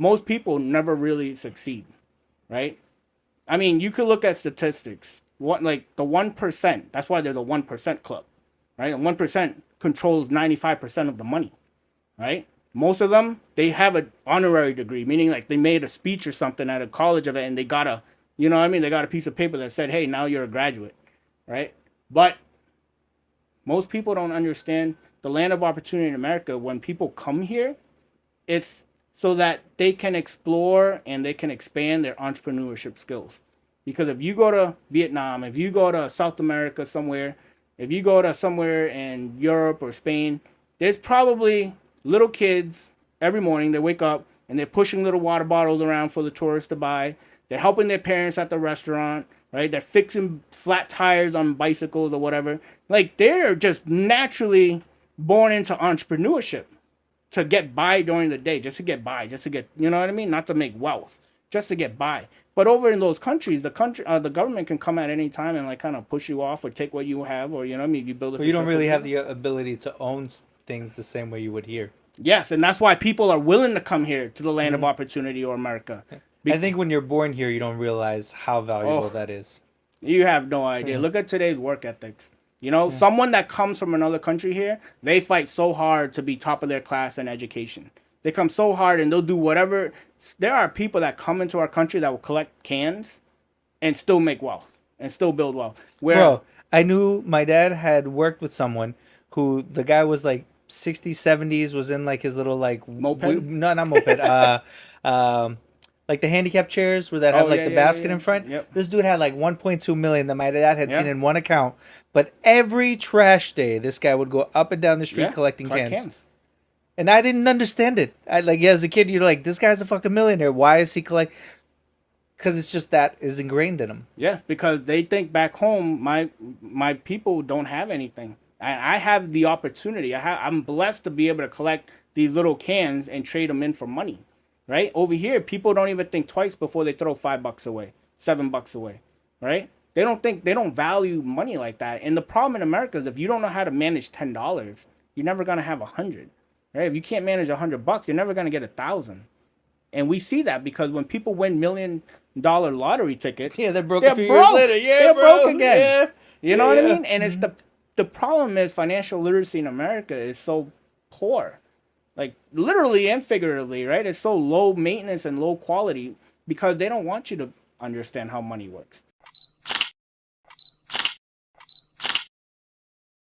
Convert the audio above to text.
most people never really succeed, right? I mean, you could look at statistics. What like the 1%? That's why there's a 1% club, right? And 1% controls 95% of the money, right? Most of them they have an honorary degree, meaning like they made a speech or something at a college event and they got a, you know what I mean? They got a piece of paper that said, "Hey, now you're a graduate," right? But most people don't understand the land of opportunity in America. When people come here, it's so that they can explore and they can expand their entrepreneurship skills. Because if you go to Vietnam, if you go to South America somewhere, if you go to somewhere in Europe or Spain, there's probably little kids every morning. They wake up and they're pushing little water bottles around for the tourists to buy. They're helping their parents at the restaurant, right? They're fixing flat tires on bicycles or whatever. Like they're just naturally born into entrepreneurship to get by during the day, just to get by, just to get, you know what I mean? Not to make wealth, just to get by. But over in those countries, the government can come at any time and like kind of push you off or take what you have, or you know what I mean? You build a. But you don't really have the ability to own things the same way you would here. Yes, and that's why people are willing to come here to the land of opportunity or America. I think when you're born here, you don't realize how valuable that is. You have no idea. Look at today's work ethics. You know, someone that comes from another country here, they fight so hard to be top of their class in education. They come so hard and they'll do whatever. There are people that come into our country that will collect cans and still make wealth and still build wealth. Bro, I knew my dad had worked with someone who the guy was like 60s, 70s, was in like his little like moped? No, not moped. Like the handicap chairs where that have like the basket in front. Yep. This dude had like 1.2 million that my dad had seen in one account. But every trash day, this guy would go up and down the street collecting cans. And I didn't understand it. I like, as a kid, you're like, this guy's a fucking millionaire. Why is he collect? Because it's just that is ingrained in him. Yes, because they think back home, my people don't have anything. And I have the opportunity. I'm blessed to be able to collect these little cans and trade them in for money. Right? Over here, people don't even think twice before they throw $5 away, $7 away. Right? They don't value money like that. And the problem in America is if you don't know how to manage $10, you're never gonna have 100. Right? If you can't manage $100, you're never gonna get 1,000. And we see that because when people win $1 million lottery tickets, they're broke a few years later. Yeah, they're bro. broke again. Yeah. You know what I mean? And it's the problem is financial literacy in America is so poor. Like literally and figuratively, right? It's so low maintenance and low quality because they don't want you to understand how money works.